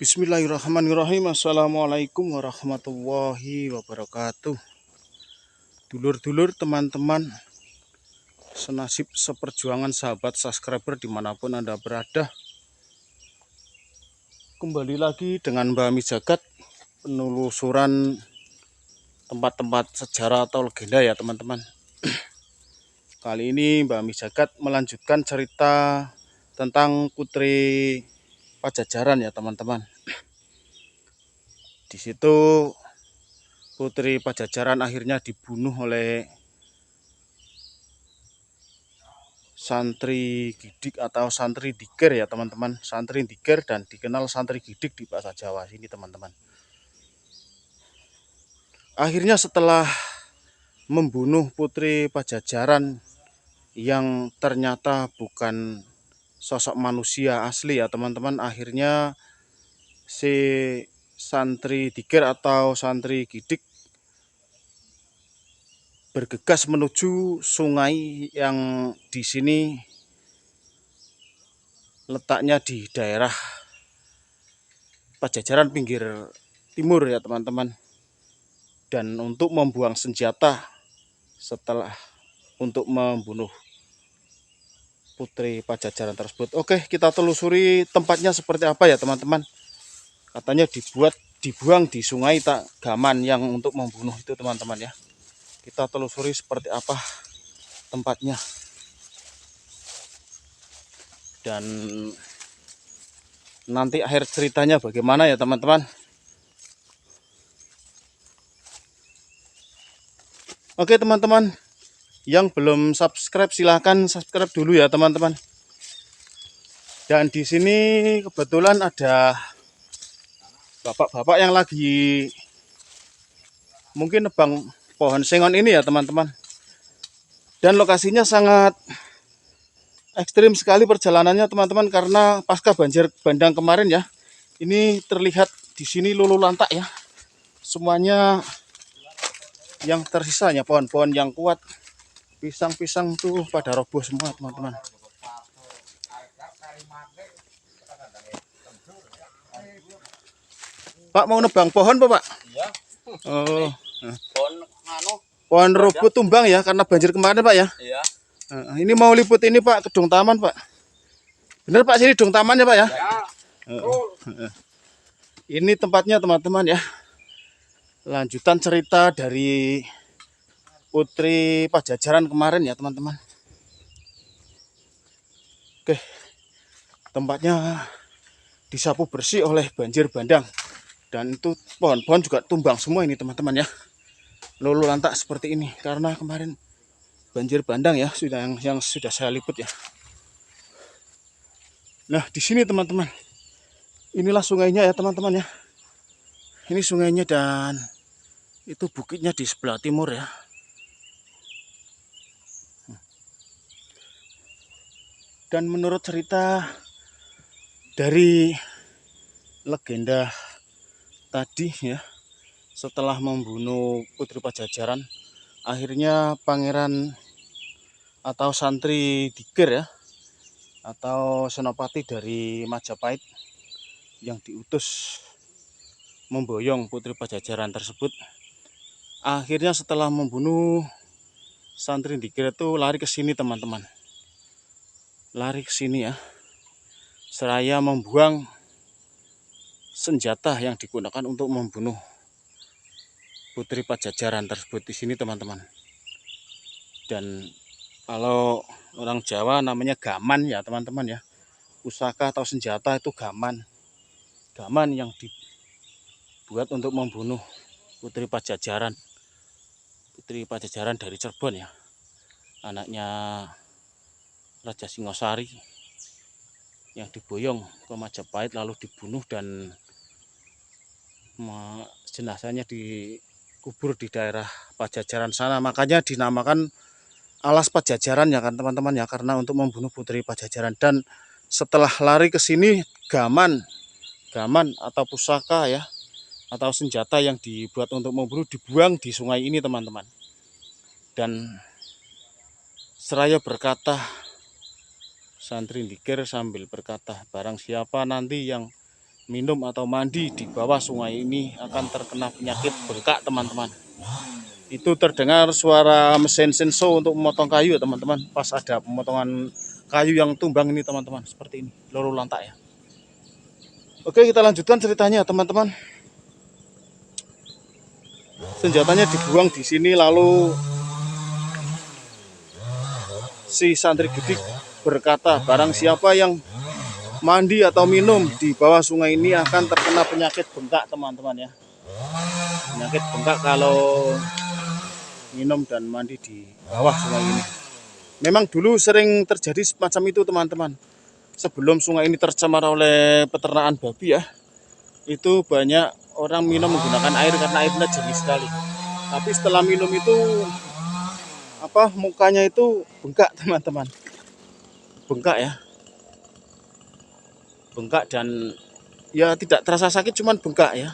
Bismillahirrahmanirrahim. Assalamualaikum warahmatullahi wabarakatuh. Dulur-dulur, teman-teman, senasib seperjuangan, sahabat subscriber dimanapun Anda berada. Kembali lagi dengan Mbak Mi Jagat, penelusuran tempat-tempat sejarah atau legenda ya teman-teman. Kali ini Mbak Mi Jagat melanjutkan cerita tentang Putri Pajajaran ya teman-teman. Di situ Putri Pajajaran akhirnya dibunuh oleh santri Gidik atau santri Diger ya teman-teman. Santri Diger dan dikenal santri Gidik di bahasa Jawa sini teman-teman. Akhirnya setelah membunuh Putri Pajajaran yang ternyata bukan sosok manusia asli ya teman-teman, akhirnya si santri Diger atau santri Gidik bergegas menuju sungai yang di sini letaknya di daerah Pajajaran pinggir timur ya teman-teman. Dan untuk membuang senjata setelah untuk membunuh Putri Pajajaran tersebut. Oke, kita telusuri tempatnya seperti apa ya teman-teman. Katanya dibuang di sungai Gaman yang untuk membunuh itu teman-teman ya. Kita telusuri seperti apa tempatnya. Dan nanti akhir ceritanya bagaimana ya teman-teman. Oke teman-teman, yang belum subscribe silahkan subscribe dulu ya teman-teman. Dan di sini kebetulan ada bapak-bapak yang lagi mungkin nebang pohon sengon ini ya teman-teman. Dan lokasinya sangat ekstrim sekali perjalanannya teman-teman, karena pasca banjir bandang kemarin ya. Ini terlihat di sini lulu lantak ya. Semuanya yang tersisanya pohon-pohon yang kuat, pisang-pisang tuh pada roboh semua teman-teman. Pak mau nebang pohon Pak? Iya. Oh. Pohon rumput tumbang ya karena banjir kemarin Pak ya? Iya. Ini mau liput ini Pak, Kedung Taman Pak. Bener Pak, sini Kedung Taman ya Pak ya? Ya. Ini tempatnya teman-teman ya. Lanjutan cerita dari Putri Pajajaran kemarin ya teman-teman. Oke, tempatnya disapu bersih oleh banjir bandang. Dan itu pohon-pohon juga tumbang semua ini teman-teman ya. Lulu lantak seperti ini karena kemarin banjir bandang ya, yang sudah saya liput ya. Nah, di sini teman-teman. Inilah sungainya ya teman-teman ya. Ini sungainya dan itu bukitnya di sebelah timur ya. Dan menurut cerita dari legenda tadi ya, setelah membunuh Putri Pajajaran, akhirnya pangeran atau santri Diger ya, atau senopati dari Majapahit yang diutus memboyong Putri Pajajaran tersebut, akhirnya setelah membunuh santri Diger itu lari ke sini teman-teman. Lari ke sini ya, seraya membuang senjata yang digunakan untuk membunuh Putri Pajajaran tersebut di sini teman-teman. Dan kalau orang Jawa namanya gaman ya teman-teman ya. Pusaka atau senjata itu gaman. Gaman yang dibuat untuk membunuh Putri Pajajaran. Putri Pajajaran dari Cirebon ya. Anaknya Raja Singosari yang diboyong ke Majapahit lalu dibunuh dan jenazahnya dikubur di daerah Pajajaran sana. Makanya dinamakan alas Pajajaran ya kan teman-teman ya, karena untuk membunuh Putri Pajajaran. Dan setelah lari ke sini, gaman atau pusaka ya, atau senjata yang dibuat untuk membunuh dibuang di sungai ini teman-teman. Dan seraya berkata, santri Diger sambil berkata, barang siapa nanti yang minum atau mandi di bawah sungai ini akan terkena penyakit bengkak teman-teman. Itu terdengar suara mesin senso untuk memotong kayu ya teman-teman. Pas ada pemotongan kayu yang tumbang ini teman-teman, seperti ini, loro lantak ya. Oke, kita lanjutkan ceritanya teman-teman. Senjatanya dibuang di sini, lalu si santri Gidik berkata, barang siapa yang mandi atau minum di bawah sungai ini akan terkena penyakit bengkak teman-teman ya. Penyakit bengkak kalau minum dan mandi di bawah sungai ini. Memang dulu sering terjadi semacam itu teman-teman. Sebelum sungai ini tercemar oleh peternakan babi ya, itu banyak orang minum menggunakan air karena airnya jernih sekali. Tapi setelah minum itu mukanya itu bengkak teman-teman. Bengkak ya. Bengkak dan ya tidak terasa sakit, cuman bengkak ya.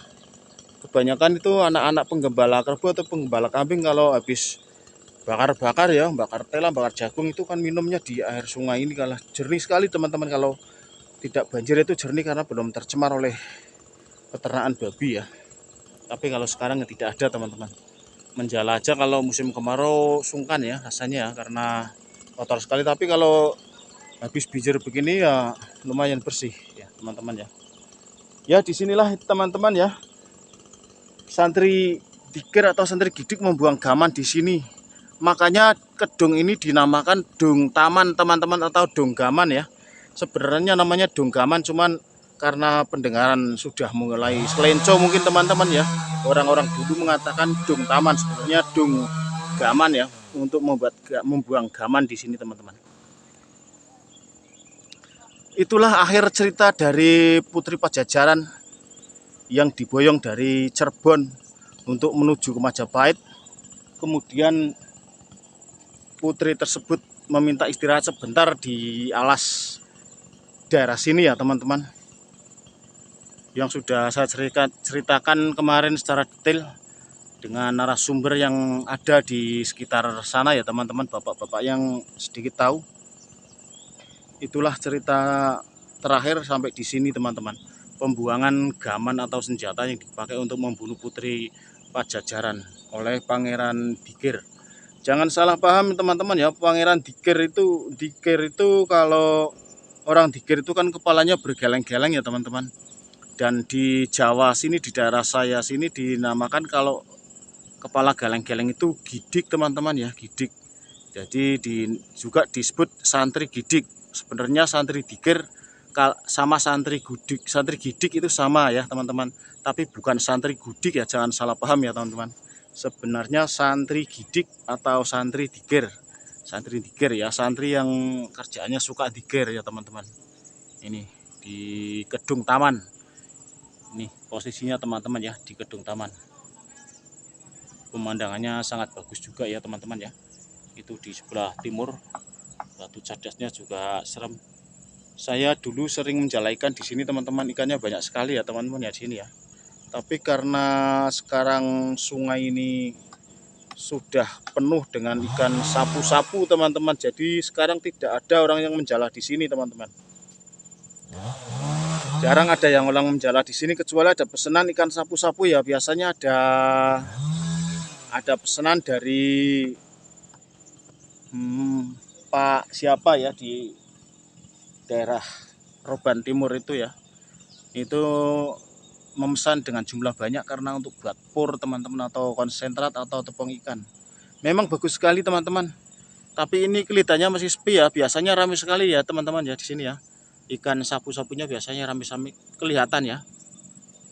Kebanyakan itu anak-anak penggembala kerbau atau penggembala kambing kalau habis bakar-bakar ya, bakar telang, bakar jagung itu kan minumnya di air sungai ini, kalah jernih sekali teman-teman. Kalau tidak banjir itu jernih karena belum tercemar oleh peternakan babi ya. Tapi kalau sekarang tidak ada teman-teman. Menjala aja kalau musim kemarau sungkan ya rasanya ya, karena kotor sekali. Tapi kalau habis banjir begini ya lumayan bersih ya teman-teman ya. Ya disinilah teman-teman ya, santri Dikir atau santri Gidik membuang gaman di sini. Makanya kedung ini dinamakan dung taman teman-teman, atau dung gaman ya. Sebenarnya namanya dung gaman, cuman karena pendengaran sudah mulai selenco mungkin teman-teman ya. Orang-orang dulu mengatakan dung taman, sebenarnya dung gaman ya, untuk membuang gaman di sini teman-teman. Itulah akhir cerita dari Putri Pajajaran yang diboyong dari Cirebon untuk menuju ke Majapahit. Kemudian putri tersebut meminta istirahat sebentar di alas daerah sini ya teman-teman, yang sudah saya ceritakan kemarin secara detail dengan narasumber yang ada di sekitar sana ya teman-teman, bapak-bapak yang sedikit tahu. Itulah cerita terakhir sampai di sini teman-teman, pembuangan gaman atau senjata yang dipakai untuk membunuh Putri Pajajaran oleh Pangeran Dikir. Jangan salah paham teman-teman ya, Pangeran Dikir itu kalau orang Dikir itu kan kepalanya bergeleng-geleng ya teman-teman. Dan di Jawa sini, di daerah saya sini dinamakan kalau kepala geleng-geleng itu Gidik teman-teman ya, Gidik. Jadi juga disebut santri Gidik. Sebenarnya santri Dikir sama santri Gidik itu sama ya teman-teman. Tapi bukan santri Gudik ya, jangan salah paham ya teman-teman. Sebenarnya santri Gidik atau santri Dikir. Santri Dikir ya, santri yang kerjaannya suka dikir ya teman-teman. Ini di Kedung Taman. Ini posisinya teman-teman ya, di Kedung Taman. Pemandangannya sangat bagus juga ya teman-teman ya. Itu di sebelah timur. Batu Cadasnya juga serem. Saya dulu sering menjalaikan di sini teman-teman, ikannya banyak sekali ya teman-teman ya di sini ya. Tapi karena sekarang sungai ini sudah penuh dengan ikan sapu-sapu teman-teman, jadi sekarang tidak ada orang yang menjala di sini teman-teman. Jarang ada yang orang menjala di sini, kecuali ada pesanan ikan sapu-sapu ya. Biasanya ada pesanan dari Pak siapa ya di daerah Roban Timur itu ya, itu memesan dengan jumlah banyak karena untuk buat pur teman-teman, atau konsentrat atau tepung ikan. Memang bagus sekali teman-teman, tapi ini kelihatannya masih sepi ya. Biasanya ramai sekali ya teman-teman ya di sini ya, ikan sapu-sapunya biasanya ramai kelihatan ya,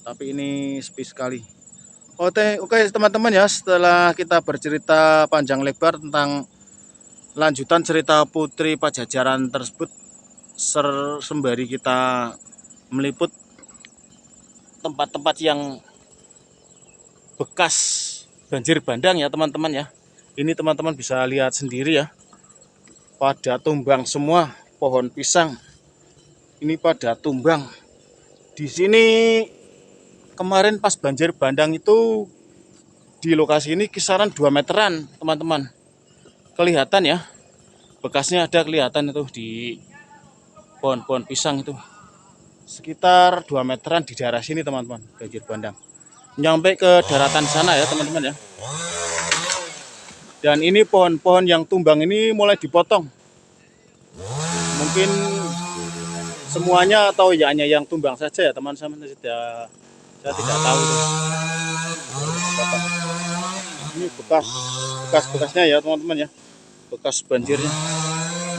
tapi ini sepi sekali. Oke teman-teman ya, setelah kita bercerita panjang lebar tentang lanjutan cerita Putri Pajajaran tersebut, sembari kita meliput tempat-tempat yang bekas banjir bandang ya teman-teman ya. Ini teman-teman bisa lihat sendiri ya, pada tumbang semua pohon pisang. Ini pada tumbang. Di sini kemarin pas banjir bandang itu di lokasi ini kisaran 2 meteran teman-teman. Kelihatan ya, bekasnya ada kelihatan itu di pohon-pohon pisang itu. sekitar 2 meteran di daerah sini teman-teman, banjir bandang. Nyampe ke daratan sana ya teman-teman ya. Dan ini pohon-pohon yang tumbang ini mulai dipotong. Mungkin semuanya atau ya hanya yang tumbang saja ya teman-teman, saya tidak tahu tuh. Ini bekasnya ya teman-teman ya, bekas banjirnya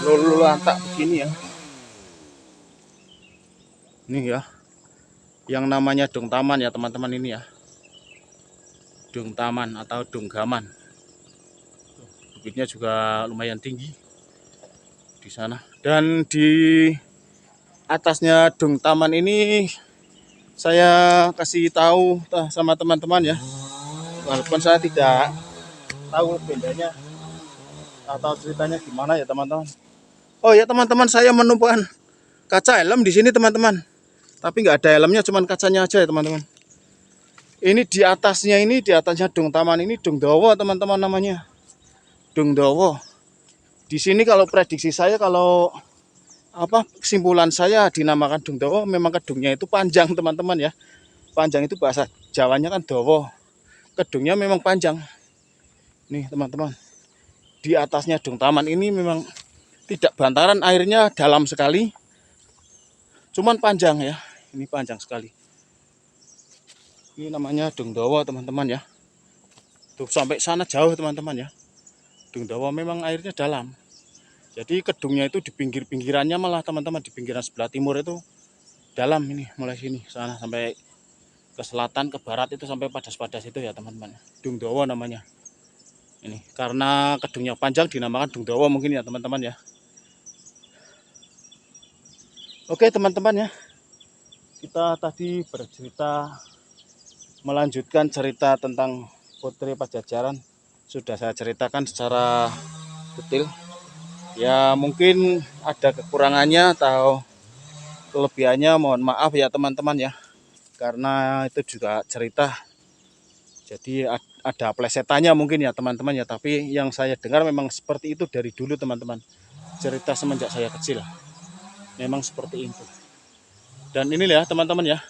lulu lantak begini ya. Ini ya yang namanya dung taman ya teman-teman, ini ya dung taman atau dung gaman. Bukitnya juga lumayan tinggi di sana, dan di atasnya dung taman ini saya kasih tahu sama teman-teman ya, walaupun saya tidak tahu bedanya atau ceritanya gimana ya teman-teman. Oh ya teman-teman, saya menemukan kaca helm di sini teman-teman, tapi nggak ada helmnya, cuman kacanya aja ya teman-teman. Ini di atasnya dung taman ini dung dowo teman-teman, namanya dung dowo. Di sini kalau prediksi saya, kalau kesimpulan saya dinamakan dung dowo, memang kedungnya itu panjang teman-teman ya. Panjang itu bahasa Jawanya kan dowo, kedungnya memang panjang. Nih teman-teman, di atasnya dung taman ini memang tidak bantaran, airnya dalam sekali, cuman panjang ya. Ini panjang sekali. Ini namanya dung dowo teman-teman ya. Tuh sampai sana jauh teman-teman ya. Dung dowo memang airnya dalam. Jadi kedungnya itu di pinggir-pinggirannya, malah teman-teman di pinggiran sebelah timur itu dalam, ini mulai sini sana sampai ke selatan, ke barat itu sampai padas-padas itu ya teman-teman. Dung dowo namanya. Ini karena kedungnya panjang dinamakan dung dowo mungkin ya teman-teman ya. Oke teman-teman ya, kita tadi bercerita, melanjutkan cerita tentang Putri Pajajaran. Sudah saya ceritakan secara detail. Ya mungkin ada kekurangannya atau kelebihannya, mohon maaf ya teman-teman ya. Karena itu juga cerita, jadi ada plesetannya mungkin ya teman-teman ya. Tapi yang saya dengar memang seperti itu dari dulu teman-teman. Cerita semenjak saya kecil memang seperti itu. Dan ini ya teman-teman ya,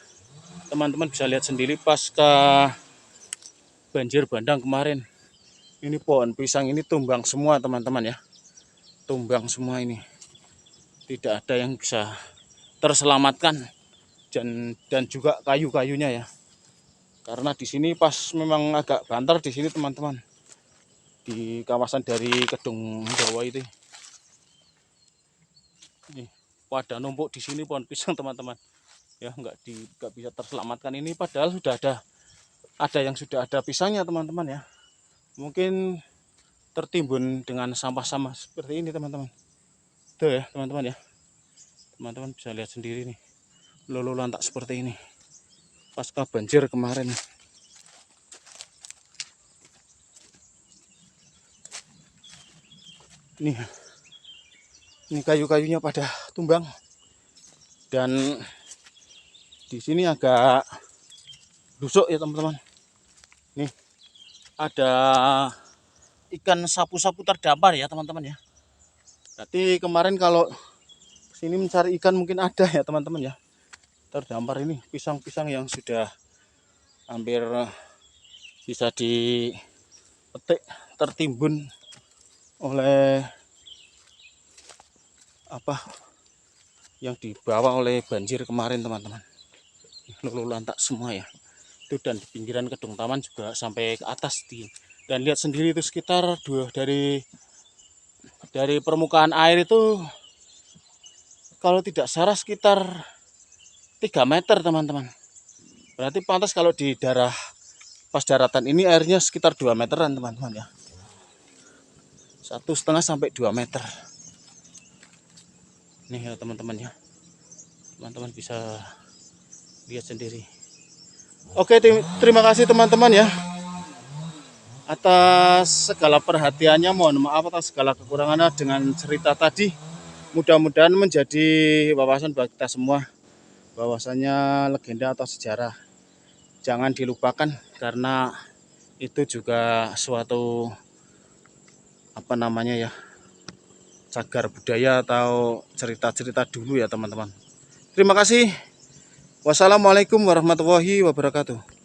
teman-teman bisa lihat sendiri pasca banjir bandang kemarin, ini pohon pisang ini tumbang semua teman-teman ya. Tumbang semua ini, tidak ada yang bisa terselamatkan, dan juga kayu-kayunya ya. Karena di sini pas memang agak banter di sini teman-teman, di kawasan dari Kedung Jawa itu. Nih, pada numpuk di sini pohon pisang teman-teman. Ya nggak bisa terselamatkan ini, padahal sudah ada yang sudah ada pisangnya teman-teman ya. Mungkin tertimbun dengan sampah-sampah seperti ini teman-teman. Tuh ya teman-teman ya. Teman-teman bisa lihat sendiri nih, lulu lantak seperti ini pasca banjir kemarin. Ini kayu-kayunya pada tumbang, dan di sini agak busuk ya teman-teman. Nih ada ikan sapu-sapu terdampar ya teman-teman ya. Berarti kemarin kalau sini mencari ikan mungkin ada ya teman-teman ya. Terdampar ini pisang-pisang yang sudah hampir bisa dipetik, tertimbun oleh yang dibawa oleh banjir kemarin teman-teman. Lulu lantak semua ya. Itu, dan di pinggiran Kedung Taman juga sampai ke atas dan lihat sendiri itu sekitar dari permukaan air itu kalau tidak salah sekitar 3 meter teman-teman. Berarti pantas kalau di pas daratan ini airnya sekitar 2 meteran teman-teman ya. 1,5 sampai 2 meter. Nih ya teman-teman ya. Teman-teman bisa lihat sendiri. Oke, terima kasih teman-teman ya atas segala perhatiannya. Mohon maaf atas segala kekurangannya dengan cerita tadi. Mudah-mudahan menjadi wawasan bagi kita semua, bahwasanya legenda atau sejarah jangan dilupakan, karena itu juga suatu cagar budaya atau cerita-cerita dulu ya teman-teman. Terima kasih. Wassalamualaikum warahmatullahi wabarakatuh.